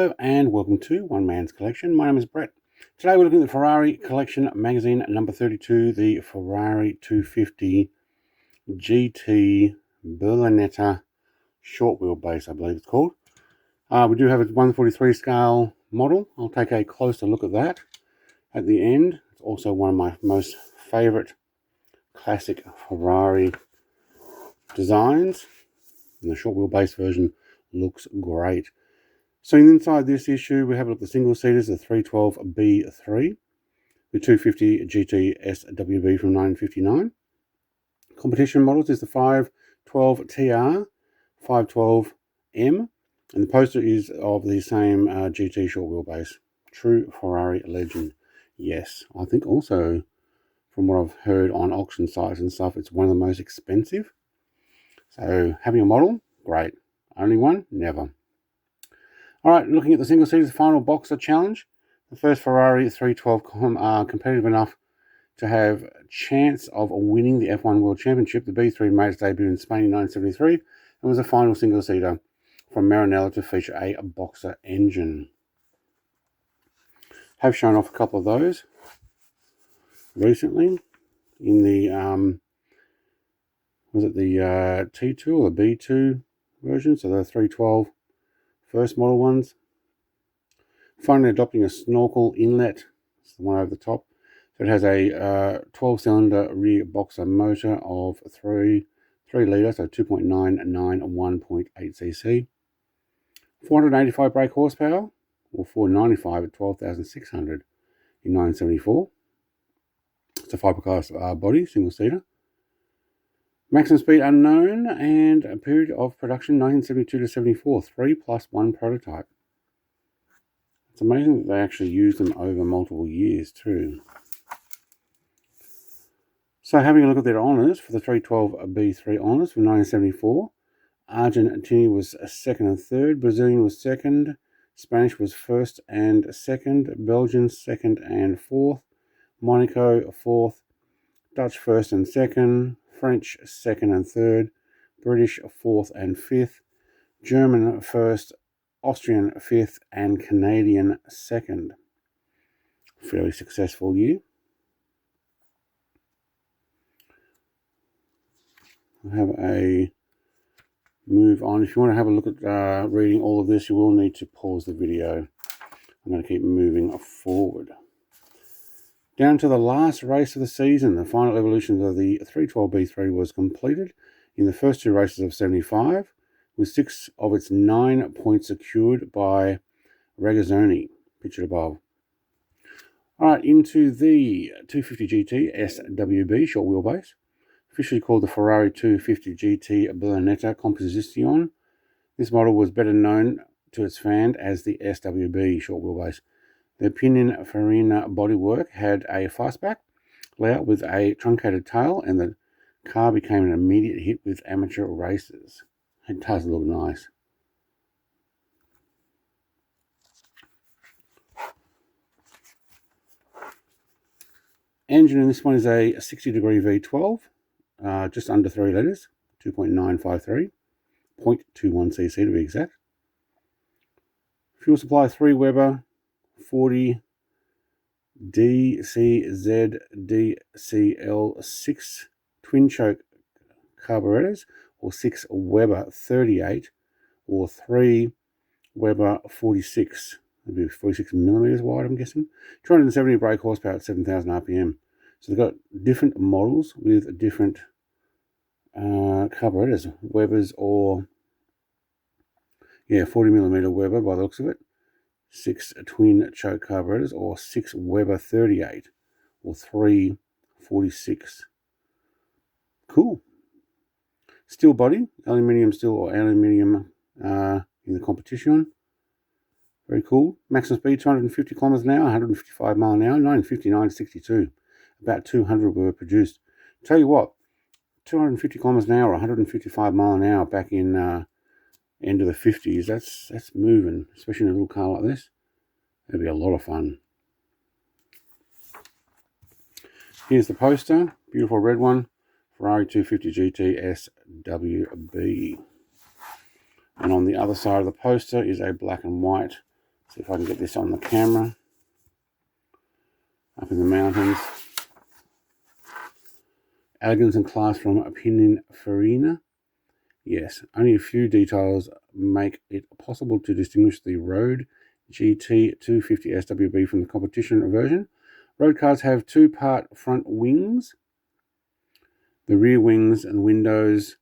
Hello and welcome to One Man's Collection. My name is Brett. Today we're looking at the Ferrari Collection Magazine number 32, the Ferrari 250 GT Berlinetta short wheelbase, I believe it's called. We do have a 143 scale model. I'll take a closer look at that at the end. It's also one of my most favorite classic Ferrari designs, and the short wheelbase version looks great. So inside this issue, we have a look at the single seaters, the 312B3, the 250 GT SWB from 1959. Competition models is the 512TR, 512M, and the poster is of the same GT short wheelbase. True Ferrari legend. Yes, I think also from what I've heard on auction sites and stuff, it's one of the most expensive. So having a model, great. Only one, never. All right, looking at the single seaters, final Boxer challenge. The first Ferrari 312 competitive enough to have a chance of winning the F1 World Championship. The B3 made its debut in Spain in 1973 and was a final single seater from Maranello to feature a Boxer engine. Have shown off a couple of those recently in the was it the T2 or the B2 version? So the 312 first model ones. Finally adopting a snorkel inlet. It's the one over the top. So it has a 12-cylinder rear Boxer motor of 3 litres, so 2.991 1.8 cc. 485 brake horsepower, or 495 at 12,600 in 1974. It's a fiberglass body, single seater. Maximum speed unknown, and a period of production 1972 to 74, 3+1 prototype. It's amazing that they actually use them over multiple years too. So having a look at their honours for the 312B3 honours from 1974, Argentina was second and third, Brazilian was second, Spanish was first and second, Belgian second and fourth, Monaco fourth, Dutch first and second, French second and third, British fourth and fifth, German first, Austrian fifth, and Canadian second. Fairly successful year. I'll have a move on. If you want to have a look at reading all of this, you will need to pause the video. I'm going to keep moving forward. Down to the last race of the season, the final evolution of the 312B3 was completed in the first two races of 75, with 6 of its 9 points secured by Regazzoni, pictured above. All right, into the 250 GT SWB short wheelbase, officially called the Ferrari 250 GT Berlinetta Composizione. This model was better known to its fan as the SWB short wheelbase. The Pininfarina bodywork had a fastback layout with a truncated tail, and the car became an immediate hit with amateur racers. It does look nice. Engine in this one is a 60-degree V12, just under 3 litres, 2.953, 0.21 cc to be exact. Fuel supply 3 Weber 40 DCZ-DCL6 twin choke carburetors, or 6 Weber 38, or 3 Weber 46. It'll be 46 millimeters wide, I'm guessing. 270 brake horsepower at 7,000 RPM. So they've got different models with different carburetors. Webers, or 40 millimeter Weber by the looks of it. 6 twin choke carburetors, or 6 Weber 38, or 3 46. Cool. Steel body, aluminium steel or aluminium in the competition. Very cool. Maximum speed 250 kilometers an hour, 155 mile an hour, 1959 to 62. About 200 were produced. Tell you what, 250 kilometers an hour, 155 mile an hour back in end of the 50s. That's moving, especially in a little car like this. It'll be a lot of fun. Here's the poster, beautiful red one. Ferrari 250 GT SWB. And on the other side of the poster is a black and white See if I can get this on the camera. Up in the mountains. Elegance and class from Pininfarina. Yes, only a few details make it possible to distinguish the Road GT 250 SWB from the competition version. Road cars have two-part front wings. The rear wings and windows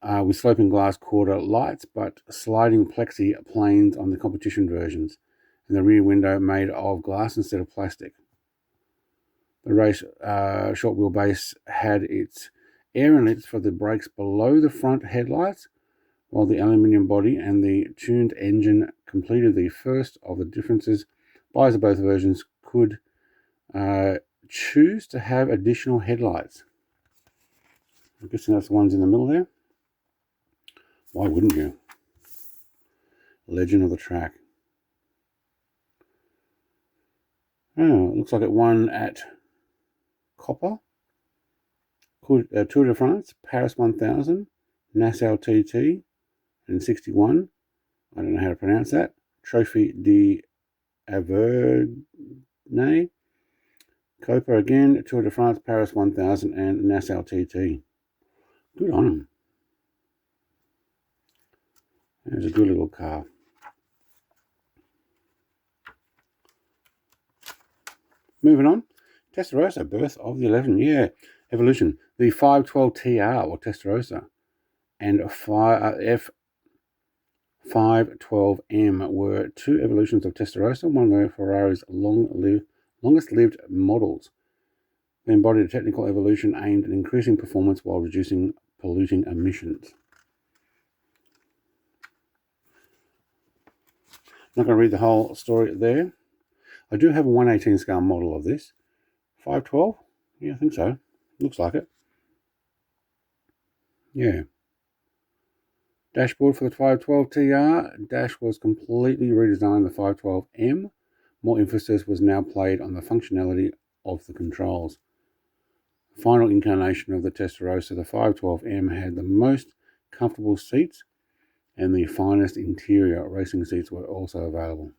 with sloping glass quarter lights, but sliding plexi planes on the competition versions, and the rear window made of glass instead of plastic. The race short wheelbase had its air inlets for the brakes below the front headlights, while the aluminium body and the tuned engine completed the first of the differences. Buyers of both versions could choose to have additional headlights. I'm guessing that's the ones in the middle there. Why wouldn't you? Legend of the track. Oh, it looks like it won at Copper, Tour de France, Paris 1000, Nassau TT, and 61. I don't know how to pronounce that. Trophy d'Auvergne, Copa again, Tour de France, Paris 1000, and Nassau TT. Good on them. There's a good little car. Moving on. Testarossa, birth of the 11. Yeah, evolution. The 512 TR or Testarossa and F512M were two evolutions of Testarossa, one of Ferrari's longest lived models. They embodied a technical evolution aimed at increasing performance while reducing polluting emissions. I'm not going to read the whole story there. I do have a 1/18 scale model of this. 512? Yeah, I think so. Looks like it. Yeah. Dashboard for the 512 TR. Dash was completely redesigned. The 512M. More emphasis was now played on the functionality of the controls. The final incarnation of the Testarossa, the 512M, had the most comfortable seats and the finest interior. Racing seats were also available.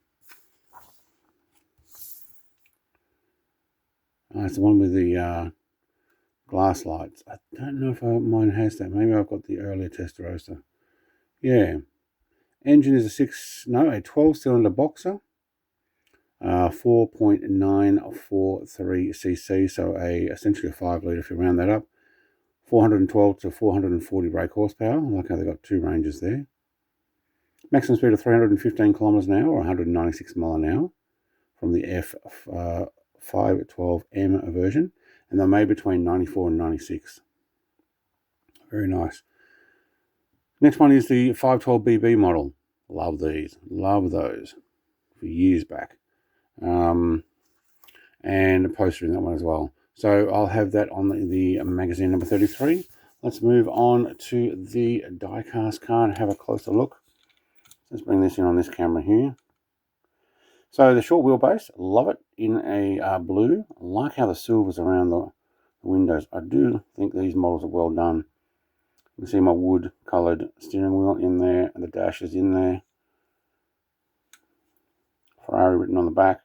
It's the one with the glass lights. I don't know if mine has that. Maybe I've got the earlier Testarossa. Yeah. Engine is a 12-cylinder boxer. 4.943 cc, so essentially a 5 litre if you round that up. 412 to 440 brake horsepower. I like how they got two ranges there. Maximum speed of 315 kilometers an hour or 196 mile an hour from the F512M version, and they're made between 94 and 96. Very nice. Next one is the 512BB model. Love these. Love those. For years back. And a poster in that one as well. So I'll have that on the magazine number 33. Let's move on to the diecast car and have a closer look. Let's bring this in on this camera here. So the short wheelbase, love it in a blue. I like how the silver's around the windows. I do think these models are well done. You can see my wood coloured steering wheel in there and the dash is in there. Ferrari written on the back.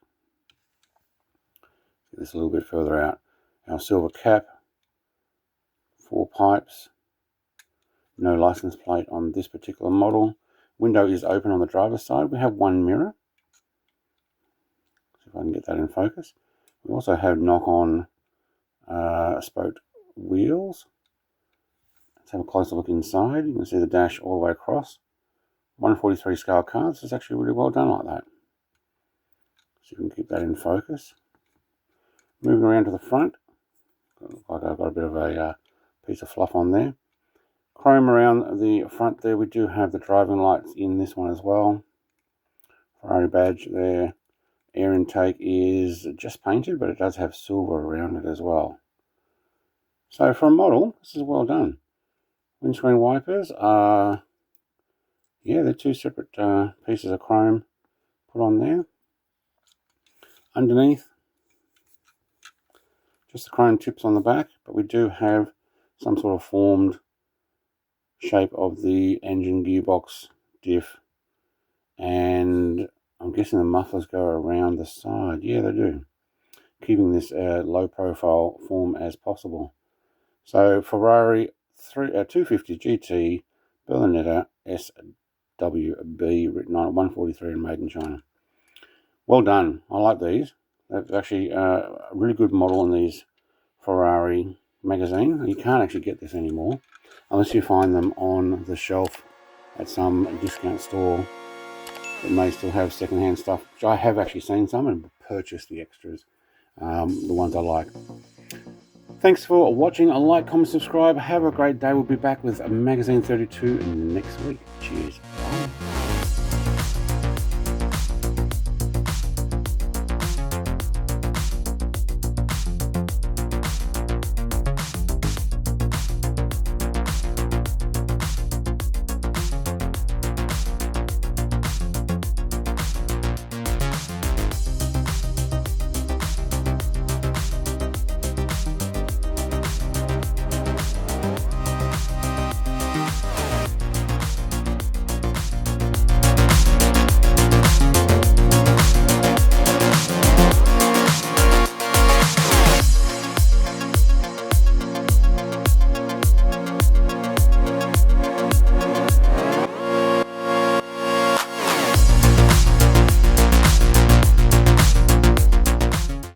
Get this a little bit further out. Our silver cap, 4 pipes, no license plate on this particular model. Window is open on the driver's side. We have one mirror. See if I can get that in focus. We also have knock-on spoked wheels. Let's have a closer look inside. You can see the dash all the way across. 143 scale car. This is actually really well done like that. So you can keep that in focus. Moving around to the front. Looks like I've got a bit of a piece of fluff on there. Chrome around the front there. We do have the driving lights in this one as well. Ferrari badge there. Air intake is just painted, but it does have silver around it as well. So for a model, this is well done. Windscreen wipers are, yeah, they're two separate pieces of chrome put on there. Underneath, just the chrome tips on the back, but we do have some sort of formed shape of the engine, gearbox, diff, and I'm guessing the mufflers go around the side. Yeah, they do. Keeping this low profile form as possible. So Ferrari 250 GT Berlinetta SWB, written on 143 and made in China. Well done. I like these. That's actually a really good model in these Ferrari magazine. You can't actually get this anymore unless you find them on the shelf at some discount store that may still have secondhand stuff, which I have actually seen some and purchased the extras, the ones I like. Thanks for watching. Like, comment, subscribe. Have a great day. We'll be back with Magazine 32 next week. Cheers.